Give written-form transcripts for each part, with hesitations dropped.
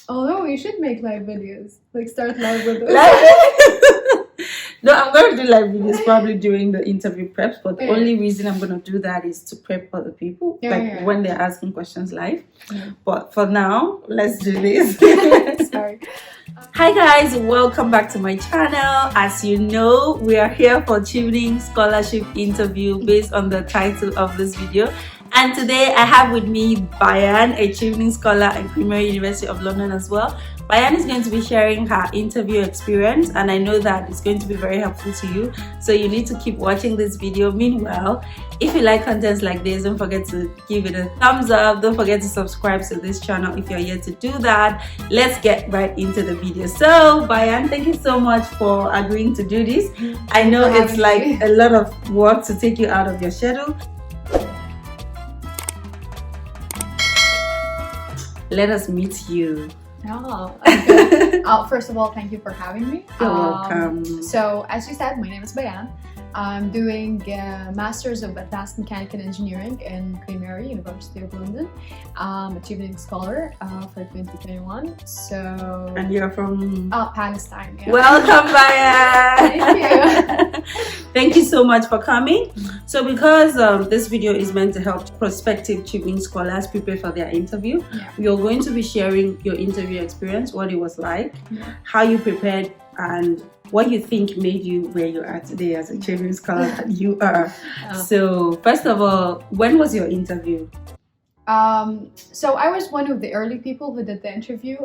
Oh no, we should make live videos. Like start live with us. No, I'm going to do live videos probably during the interview preps, but the Yeah. only reason I'm going to do that is to prep other people, when they're asking questions live. Yeah. But for now, let's do this. Sorry. Hi guys, welcome back to my channel. As you know, we are here for Chevening Scholarship interview based on the title of this video. And today I have with me Bayan, a Chevening Scholar at Primary University of London as well. Bayan is going to be sharing her interview experience, and I know that it's going to be very helpful to you. So you need to keep watching this video. Meanwhile, if you like contents like this, don't forget to give it a thumbs up. Don't forget to subscribe to this channel if you're yet to do that. Let's get right into the video. So Bayan, thank you so much for agreeing to do this. I know it's like a lot of work to take you out of your schedule. Let us meet you. Oh, okay. First of all, thank you for having me. You're welcome. So, as you said, my name is Bayan. I'm doing a Masters of Advanced Mechanical Engineering in Queen Mary, University of London. I'm a Chevening Scholar for 2021. So, And you're from Palestine. Yeah. Welcome, Bayan. Thank you. Thank you so much for coming. So, because this video is meant to help prospective Chevening scholars prepare for their interview, you're going to be sharing your interview experience, what it was like, how you prepared, and what you think made you where you are today as a Chevening scholar that you are. So first of all, when was your interview? So I was one of the early people who did the interview.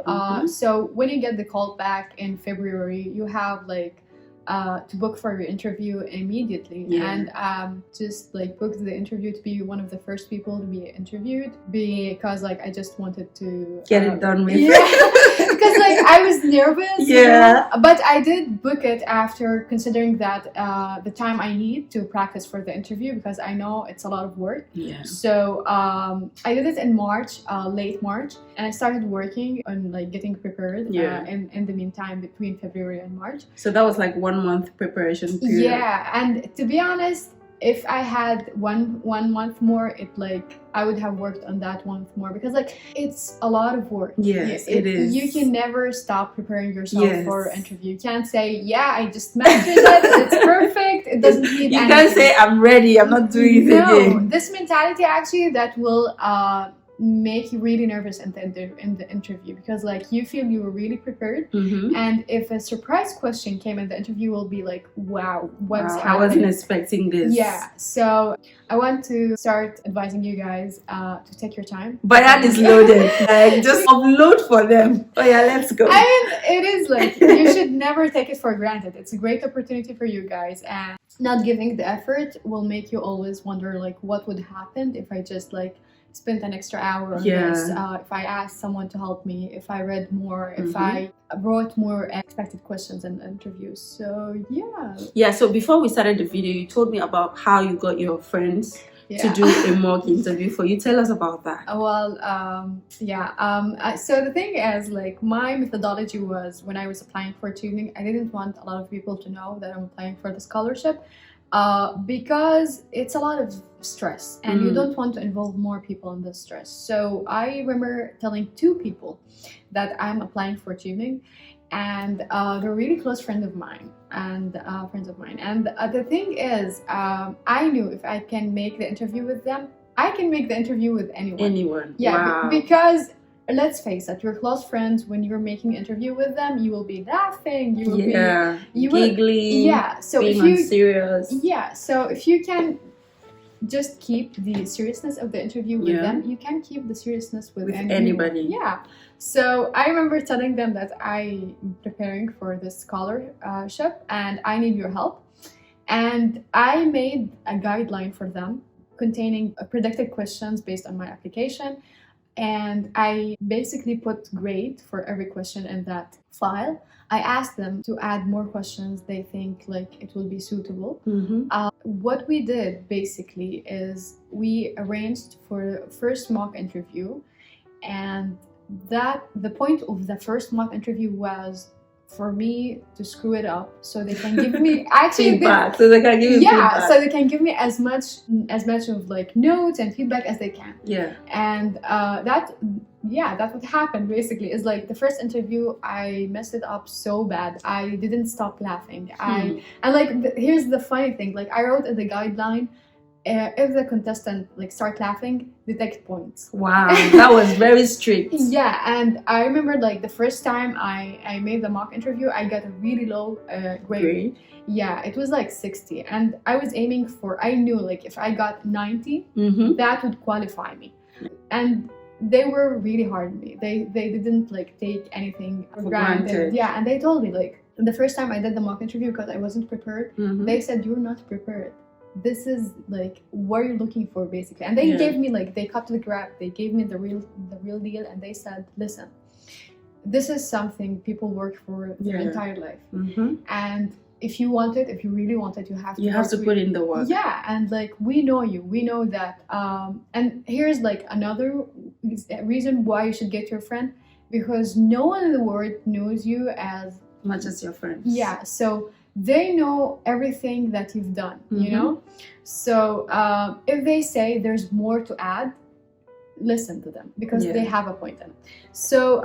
So when you get the call back in February, you have like to book for your interview immediately, and just like booked the interview to be one of the first people to be interviewed, because like I just wanted to get it done with. Because like I was nervous, you know? But I did book it after considering that the time I need to practice for the interview, because I know it's a lot of work. So I did it in March, late March, and I started working on like getting prepared in the meantime between February and March. So that was like 1 month preparation period. Yeah, and to be honest, if I had one month more, I would have worked on that 1 month more, because like it's a lot of work. Yes, it is. You can never stop preparing yourself for an interview. You can't say, yeah, I just mastered it, it's perfect, it doesn't need anything. You can't say, I'm ready, I'm not doing it again. This mentality actually that will make you really nervous in the interview, because like you feel you were really prepared, and if a surprise question came in the interview, you will be like, wow, what's happening? I wasn't expecting this. So I want to start advising you guys to take your time. Bayan is loaded. Like, just upload for them. Oh yeah, let's go. I mean, it is like, you should never take it for granted. It's a great opportunity for you guys, and not giving the effort will make you always wonder like what would happen if I just like spent an extra hour on this, if I asked someone to help me, if I read more, if I wrote more expected questions in the interviews. So so before we started the video, you told me about how you got your friends to do a mock interview for you. Tell us about that. Well, so the thing is, like, my methodology was, when I was applying for Chevening, I didn't want a lot of people to know that I'm applying for the scholarship, because it's a lot of stress, and you don't want to involve more people in this stress. So I remember telling 2 people that I'm applying for Chevening, and they're really close friends of mine. And the thing is, I knew if I can make the interview with them, I can make the interview with anyone. Because let's face it, your close friends, when you're making an interview with them, you will be laughing, you will be giggling, so being serious. So if you can just keep the seriousness of the interview with them, you can keep the seriousness with anybody. So I remember telling them that I'm preparing for this scholarship and I need your help, and I made a guideline for them containing predicted questions based on my application. And I basically put grade for every question in that file. I asked them to add more questions they think like it will be suitable. What we did basically is we arranged for the first mock interview, and that the point of the first mock interview was for me to screw it up so they can give me actually feedback, so they can give you feedback. so they can give me as much of like notes and feedback as they can. And that's what happened basically. Is like the first interview I messed it up so bad. I didn't stop laughing. And like here's the funny thing, like I wrote in the guideline, if the contestant like start laughing, deduct points. Wow, that was very strict. Yeah, and I remember like the first time I made the mock interview, I got a really low grade. Yeah, it was like 60, and I was aiming for, I knew like if I got 90, that would qualify me. And they were really hard on me. They didn't like take anything for granted. Yeah, and they told me like the first time I did the mock interview, because I wasn't prepared, they said, you're not prepared. This is like what you're looking for basically. And they gave me like, they cut to the graph, they gave me the real deal, and they said, listen, this is something people work for their entire life. And if you want it, if you really want it, you have to put in the work. Yeah, and like we know you, we know that. And here's like another reason why you should get your friend, because no one in the world knows you as much as your friends. Yeah, so they know everything that you've done, you know? So if they say there's more to add, listen to them, because they have a point in it. So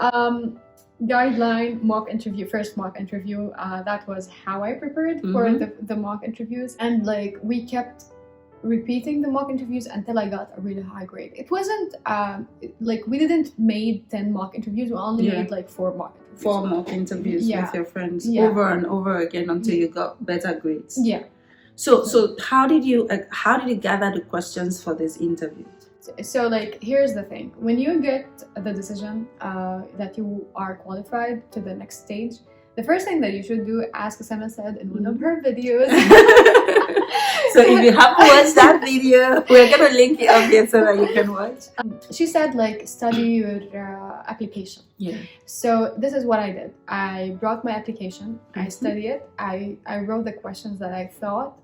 guideline, first mock interview, that was how I prepared for the mock interviews. And like we kept repeating the mock interviews until I got a really high grade. It wasn't like we didn't made 10 mock interviews, we only made like 4 mock interviews. 4 mock interviews with your friends over and over again until you got better grades. So how did you gather the questions for this interview? So like here's the thing, when you get the decision that you are qualified to the next stage, the first thing that you should do, ask Sama said in one of her videos. So if you haven't watched that video, we're gonna link it up here so that you can watch. She said like study your application. So this is what I did. I brought my application, I studied it, I wrote the questions that I thought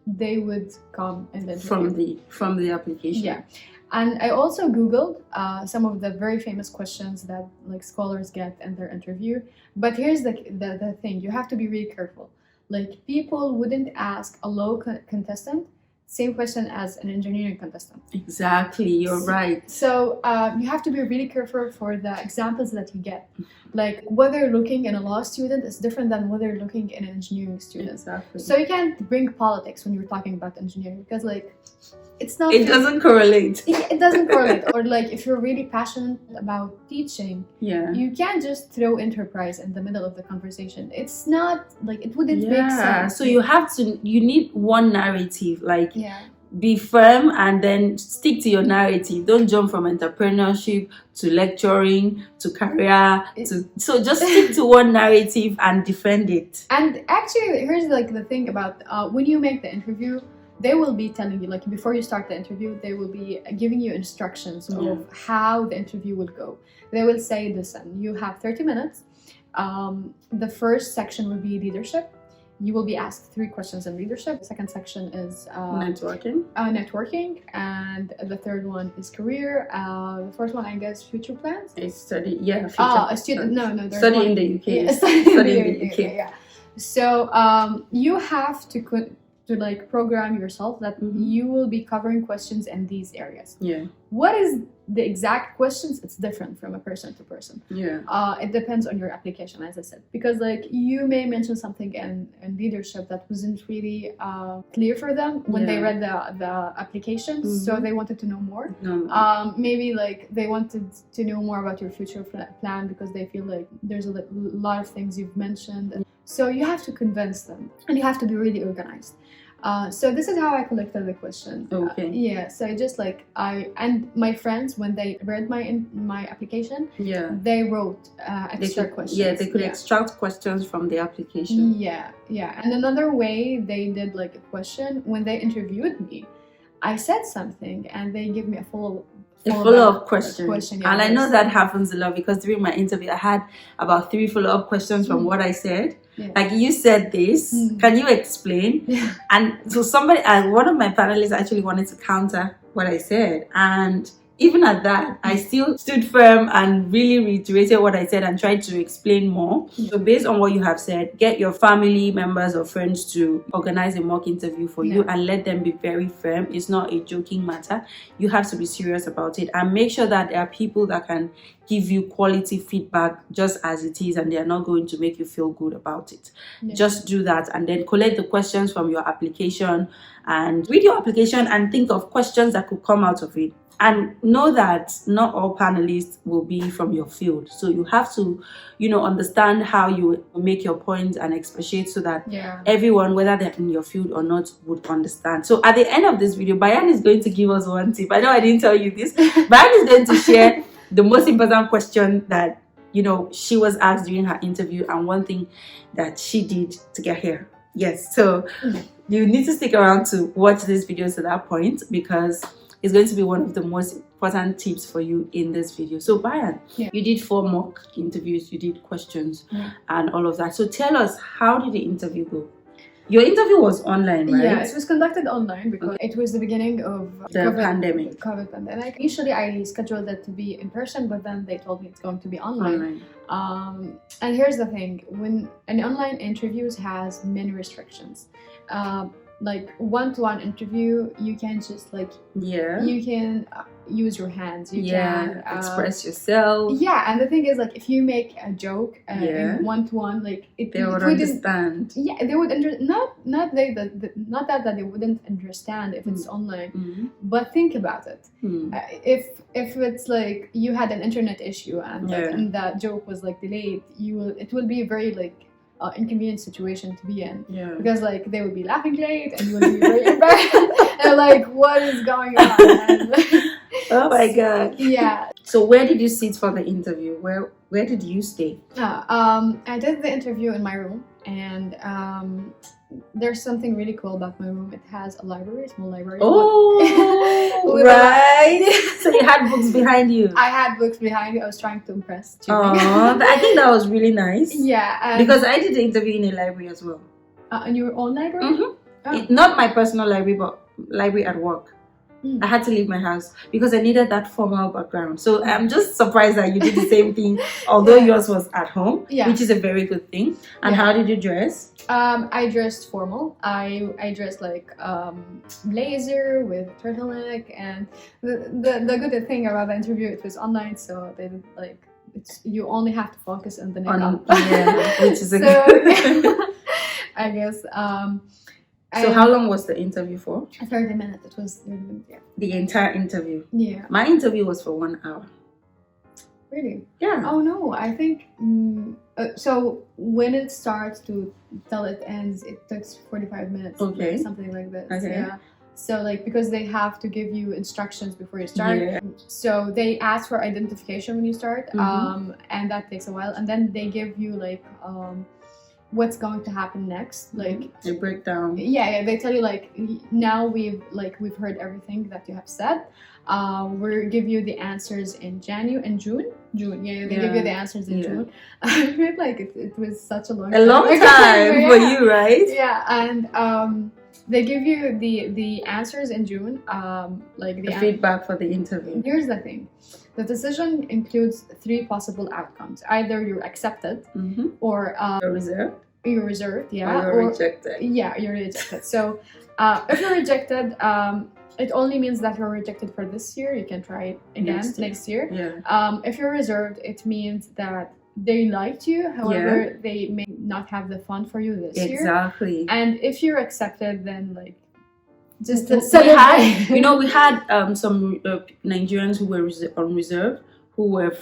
they would come in the interview. From the application. And I also Googled some of the very famous questions that like scholars get in their interview. But here's the thing, you have to be really careful. Like people wouldn't ask a low contestant same question as an engineering contestant. Exactly, you're right. So you have to be really careful for the examples that you get. Like whether you're looking in a law student is different than whether you're looking in an engineering student. Exactly. So you can't bring politics when you're talking about engineering, because like it's not. It doesn't correlate. It doesn't correlate. Or like if you're really passionate about teaching, you can't just throw enterprise in the middle of the conversation. It's not like it wouldn't make sense. So you need one narrative. Like be firm and then stick to your narrative. Don't jump from entrepreneurship to lecturing to career so just stick to one narrative and defend it. And actually, here's like the thing about when you make the interview, they will be telling you, like before you start the interview, they will be giving you instructions of how the interview will go. They will say, listen, you have 30 minutes. The first section will be leadership. You will be asked 3 questions in leadership. The second section is networking, and the third one is career. The first one, I guess, future plans. Study, a student. No, study in the UK. Yeah, study in the UK. Yeah. So you have to like program yourself that you will be covering questions in these areas. What is the exact questions? It's different from a person to person. It depends on your application, as I said, because like you may mention something in leadership that wasn't really clear for them when they read the application, so they wanted to know more. Maybe like they wanted to know more about your future plan because they feel like there's a lot of things you've mentioned. So you have to convince them, and you have to be really organized. So this is how I collected the question. So just like and my friends, when they read my application, they wrote extra questions. They could extract questions from the application. And another way they did like a question, when they interviewed me, I said something and they give me a follow-up question. And I know that happens a lot, because during my interview I had about 3 follow-up questions from what I said. Like, you said this, can you explain? And so one of my panelists actually wanted to counter what I said, and even at that, I still stood firm and really reiterated what I said and tried to explain more. So based on what you have said, get your family members or friends to organize a mock interview for you and let them be very firm. It's not a joking matter. You have to be serious about it and make sure that there are people that can give you quality feedback just as it is, and they are not going to make you feel good about it. Just do that and then collect the questions from your application and read your application and think of questions that could come out of it. And know that not all panelists will be from your field. So you have to, understand how you make your point and expatiate so that everyone, whether they're in your field or not, would understand. So at the end of this video, Bayan is going to give us one tip. I know I didn't tell you this. Bayan is going to share the most important question that, she was asked during her interview and one thing that she did to get here. Yes. So you need to stick around to watch this video to that point because it's going to be one of the most important tips for you in this video. So Bayan, you did 4 mock interviews, you did questions and all of that. So tell us, how did the interview go? Your interview was online, right? Yeah, it was conducted online because it was the beginning of the pandemic. COVID pandemic. Initially, I scheduled it to be in person, but then they told me it's going to be online. And here's the thing: when an online interviews has many restrictions. Like one-to-one interview, you can just you can use your hands, you can express yourself. And the thing is, if you make a joke in one-to-one, they would understand. They would not that they wouldn't understand if it's online, but think about it. If it's you had an internet issue and that joke was delayed, it will be very inconvenient situation to be in because they would be laughing late and you would be very embarrassed and what is going on. Oh my god. Yeah. So where did you sit for the interview? Where did you stay? I did the interview in my room, and there's something really cool about my room. It has a library, small library. Oh, right. So you had books behind you. I had books behind me. I was trying to impress. Oh, I think that was really nice. Yeah. Because I did the interview in a library as well. In your own library? Not my personal library, but library at work. I had to leave my house because I needed that formal background. So I'm just surprised that you did the same thing, although yours was at home, which is a very good thing. And how did you dress? I dressed formal. I dressed blazer with turtleneck, and the good thing about the interview, it was online, so they did you only have to focus on the makeup. Which is I guess. So how long was the interview for? 30 minutes. It was 30 minutes, The entire interview? Yeah. My interview was for 1 hour. Really? Yeah. Oh no, I think so when it starts to till it ends, it takes 45 minutes. Okay. Something like this. Okay. Yeah. So because they have to give you instructions before you start. So they ask for identification when you start, and that takes a while, and then they give you what's going to happen next, a breakdown. They tell you now we've heard everything that you have said. We'll give you the answers in June. They give you the answers in June. I feel it was such a long time for you, right? And they give you the answers in June, the feedback for the interview. Here's the thing. The decision includes 3 possible outcomes. Either you're accepted, or you're reserved. You're reserved, or you're rejected. Yeah, you're rejected. So if you're rejected, it only means that you're rejected for this year. You can try it again next year. If you're reserved, it means that they liked you, however they may not have the fund for you this year. Exactly. And if you're accepted, then just we had some Nigerians who were on reserve, who were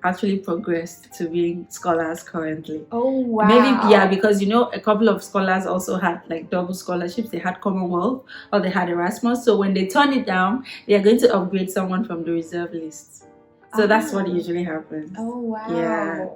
actually progressed to being scholars currently. Oh wow. Maybe because a couple of scholars also had double scholarships. They had Commonwealth or they had Erasmus. So when they turn it down, they are going to upgrade someone from the reserve list. So that's what usually happens. Oh wow. Yeah.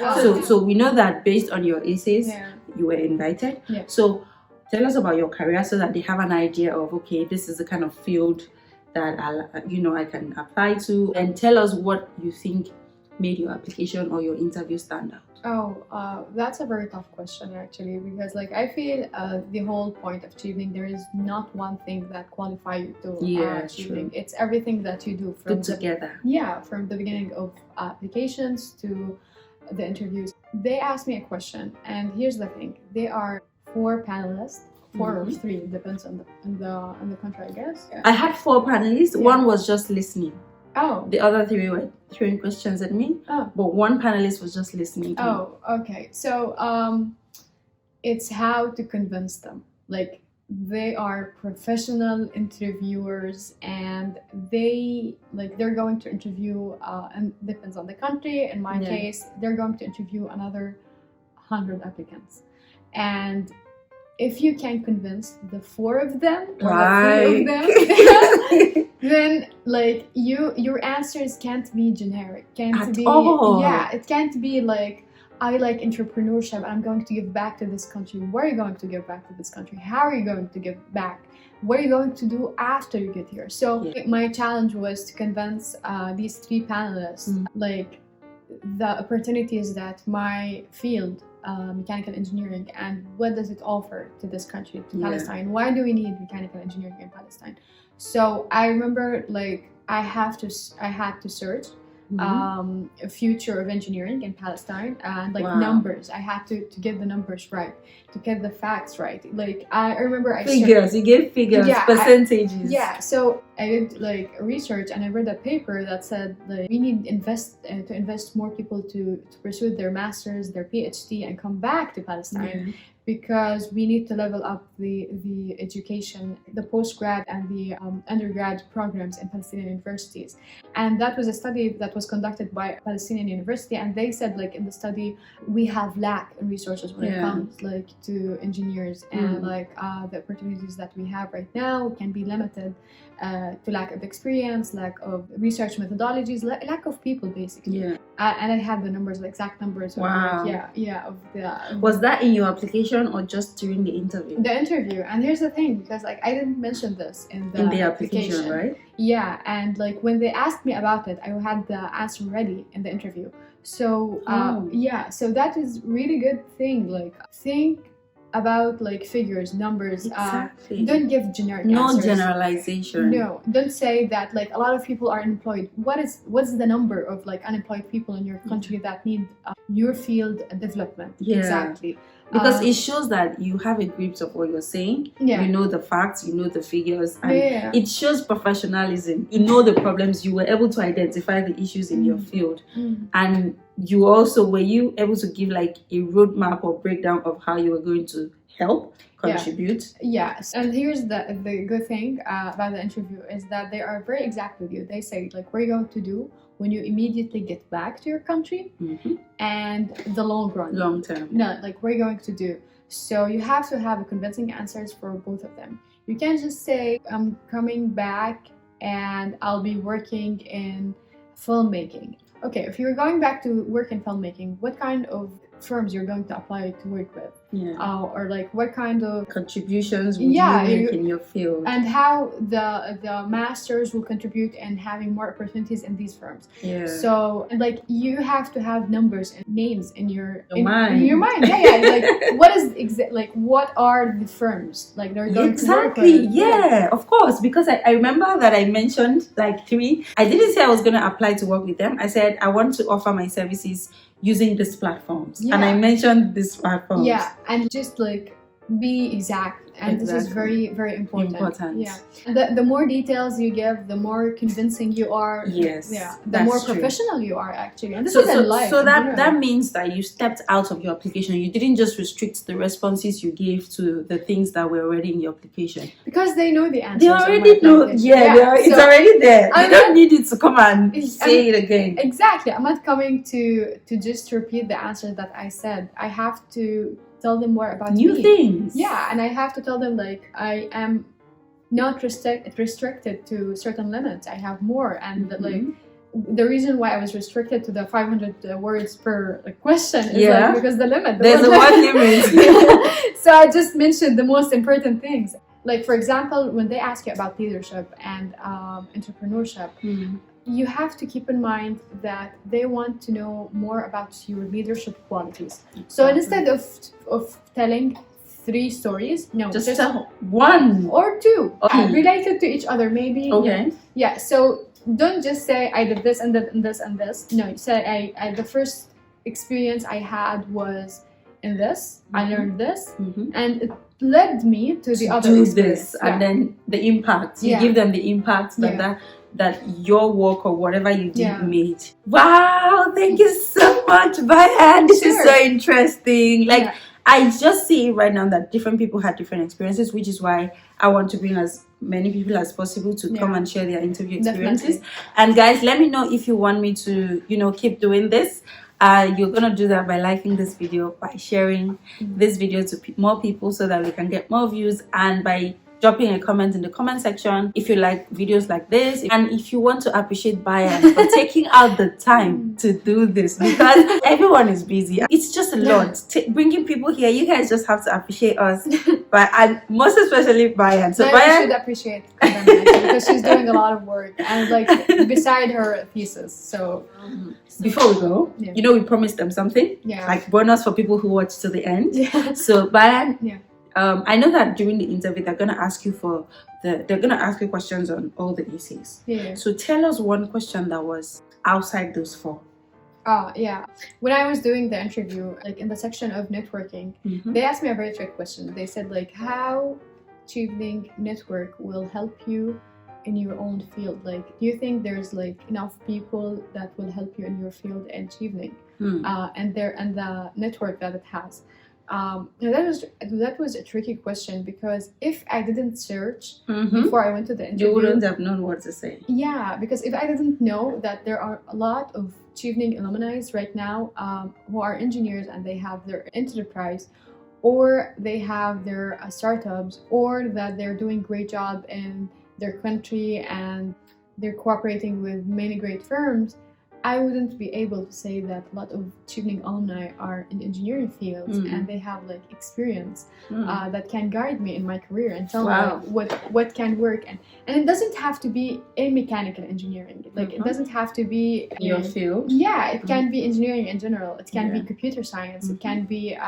Wow. So we know that based on your essays, you were invited. So tell us about your career so that they have an idea of, okay, this is the kind of field that I can apply to, and tell us what you think made your application or your interview stand out? That's a very tough question actually, because like I feel the whole point of Chevening, there is not one thing that qualify you to Chevening. It's everything that you do from Put together. From the beginning of applications to the interviews. They asked me a question, and here's the thing: there are 4 panelists. 4 or 3, it depends on the country, I guess. I had 4 panelists. One was just listening. The other 3 were throwing questions at me. But one panelist was just listening to me. Okay. So it's how to convince them. Like, they are professional interviewers, and they're going to interview, and depends on the country. In my case, they're going to interview another 100 applicants, and if you can convince the 4 of them or the 3 of them, then like your answers can't be generic. It can't be like, I like entrepreneurship and I'm going to give back to this country. What are you going to give back to this country? How are you going to give back? What are you going to do after you get here? So my challenge was to convince these 3 panelists like the opportunities that my field, mechanical engineering, and what does it offer to this country, to Palestine. Why do we need mechanical engineering in Palestine? So I remember like I had to search a future of engineering in Palestine, and like numbers. I had to get the numbers right, to get the facts right. Like I remember you gave figures, percentages. So I did like research, and I read a paper that said like we need to invest more people to pursue their masters, their PhD, and come back to Palestine. Because we need to level up the education, the postgrad and the undergrad programs in Palestinian universities. And that was a study that was conducted by a Palestinian university, and they said like in the study we have lack in resources when it comes like to engineers, and like the opportunities that we have right now can be limited to lack of experience, lack of research methodologies, lack of people basically. And I have the numbers, the exact numbers. Wow. Of the. Was that in your application or just during the interview? The interview. And here's the thing, because like I didn't mention this in the application, right? Yeah, and like when they asked me about it, I had the answer ready in the interview. So so that is really good thing. Like think about like figures, numbers. Exactly. Don't give generic answers. Generalization. No, don't say that like a lot of people are unemployed. What's the number of like unemployed people in your country that need your field development? Exactly. Because it shows that you have a grip of what you're saying. You know the facts, you know the figures, and it shows professionalism. You know the problems. You were able to identify the issues in your field, and you also were you able to give like a roadmap or breakdown of how you were going to help contribute. Yes, and here's the good thing about the interview is that they are very exact with you. They say like, what are you going to do when you immediately get back to your country, and the long term. No, like what are you going to do? So you have to have convincing answers for both of them. You can't just say I'm coming back and I'll be working in filmmaking. Okay, if you're going back to work in filmmaking, what kind of firms you're going to apply to work with? Or like what kind of contributions would you make in your field, and how the masters will contribute in having more opportunities in these firms. So like you have to have numbers and names in your mind. Like what is what are the firms like they're going to work with? Of course, because I remember that I mentioned like 3. I didn't say I was going to apply to work with them. I said I want to offer my services using these platforms, and I mentioned these platforms. And just like be exact, and this is very, very important. The more details you give, the more convincing you are. The more professional you are actually. And this is in life. So that means that you stepped out of your application. You didn't just restrict the responses you gave to the things that were already in your application, because they know the answers. They already know. It's already there. You don't need it to come and say it again. Exactly. I'm not coming to just repeat the answer that I said. I have to tell them more about new things. And I have to tell them like I am not restricted to certain limits. I have more, and like the reason why I was restricted to the 500 words per question is like because there's a one limit. So I just mentioned the most important things. Like for example, when they ask you about leadership and entrepreneurship, you have to keep in mind that they want to know more about your leadership qualities. So instead of telling 3 stories, no, just tell 1 or 2 okay. Related to each other, maybe. Okay. Yeah. So don't just say I did this and that and this and this. No, you say I the first experience I had was in this. I learned this, and it led me to the other experience. This, and then the impact. You give them the impact that your work or whatever you did made. Wow! Thank you so much, Bayan. This is so interesting. Like. I just see right now that different people had different experiences, which is why I want to bring as many people as possible to come and share their interview experiences. Definitely. And guys, let me know if you want me to, keep doing this. You're gonna do that by liking this video, by sharing this video to more people so that we can get more views, and by dropping a comment in the comment section if you like videos like this, and if you want to appreciate Bayan for taking out the time to do this, because everyone is busy. It's just a lot. Bringing people here, you guys just have to appreciate us, and most especially Bayan. So Bayan should appreciate them because she's doing a lot of work, and like beside her thesis. So before we go, we promised them something, like bonus for people who watch to the end. So Bayan, I know that during the interview they're gonna ask you questions on all the essays. So tell us one question that was outside those 4. When I was doing the interview, like in the section of networking, they asked me a very trick question. They said like, how Chevening network will help you in your own field? Like, do you think there's like enough people that will help you in your field in Chevening, and the network that it has? That was a tricky question, because if I didn't search before I went to the interview, you wouldn't have known what to say. Yeah, because if I didn't know that there are a lot of Chevening alumni right now who are engineers, and they have their enterprise, or they have their startups, or that they're doing great job in their country and they're cooperating with many great firms, I wouldn't be able to say that a lot of Chevening alumni are in engineering fields and they have like experience that can guide me in my career and tell me what can work, and it doesn't have to be in mechanical engineering. Like it doesn't have to be in your field. Yeah, it can be engineering in general. It can be computer science. It can be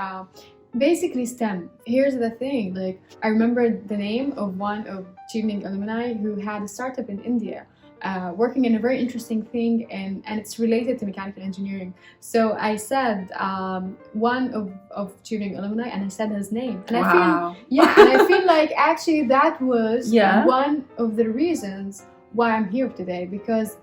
basically STEM. Here's the thing, like I remember the name of one of Chevening alumni who had a startup in India. Working in a very interesting thing, and it's related to mechanical engineering. So I said one of Chevening alumni, and I said his name, and I feel like actually that was one of the reasons why I'm here today, because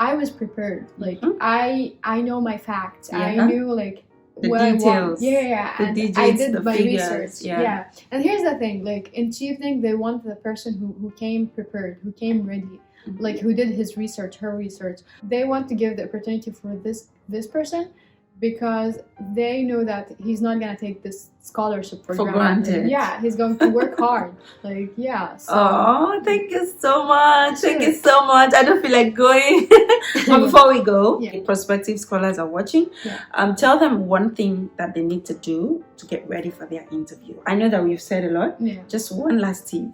I was prepared. Like I know my facts. I knew like the what details. And digits, I did my figures, research. And here's the thing, like in Chevening, they want the person who came prepared, who came ready. Like who did his research, her research. They want to give the opportunity for this person, because they know that he's not gonna take this scholarship for granted. Yeah, he's going to work hard. Like So. Oh, thank you so much. Thank you so much. I don't feel like going. But before we go, prospective scholars are watching. Tell them one thing that they need to do to get ready for their interview. I know that we've said a lot. Just one last tip.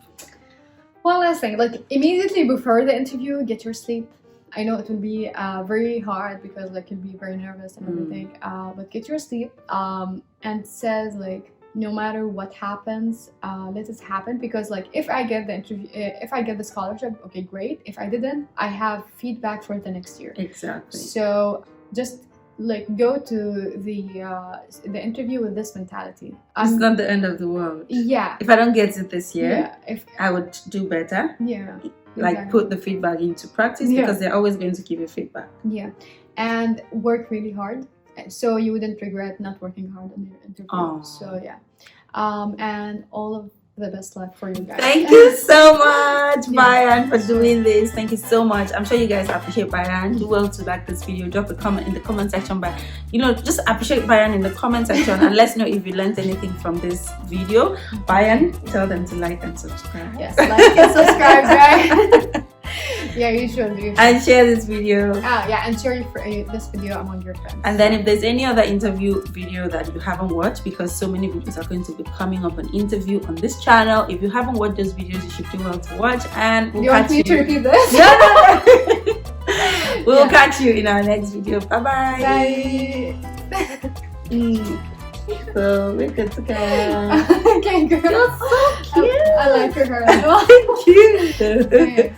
One last thing, like immediately before the interview, get your sleep. I know it will be very hard, because like you'll be very nervous and everything, but get your sleep, and says like, no matter what happens, let it happen, because like if I get the interview, if I get the scholarship, okay, great. If I didn't, I have feedback for the next year. Exactly. So just like go to the interview with this mentality. It's not the end of the world. If I don't get it this year, I would do better. Like put the feedback into practice, because they're always going to give you feedback. And work really hard, so you wouldn't regret not working hard in your interview. So and all of the best luck for you guys. Thank you so much, Bayan, for doing this. Thank you so much. I'm sure you guys appreciate Bayan. Do well to like this video. Drop a comment in the comment section, but just appreciate Bayan in the comment section and let's know if you learned anything from this video. Bayan, tell them to like and subscribe. Yes, like and subscribe, guys. You should. And share this video. And share this video among your friends. And then if there's any other interview video that you haven't watched, because so many videos are going to be coming up on interview on this channel, if you haven't watched those videos, you should do well to watch. And we'll you want me to repeat this? We will catch you in our next video. Bye bye. Bye. So we're good to go. Okay, girl. You're so cute. I like your hair as well. Thank you. Okay.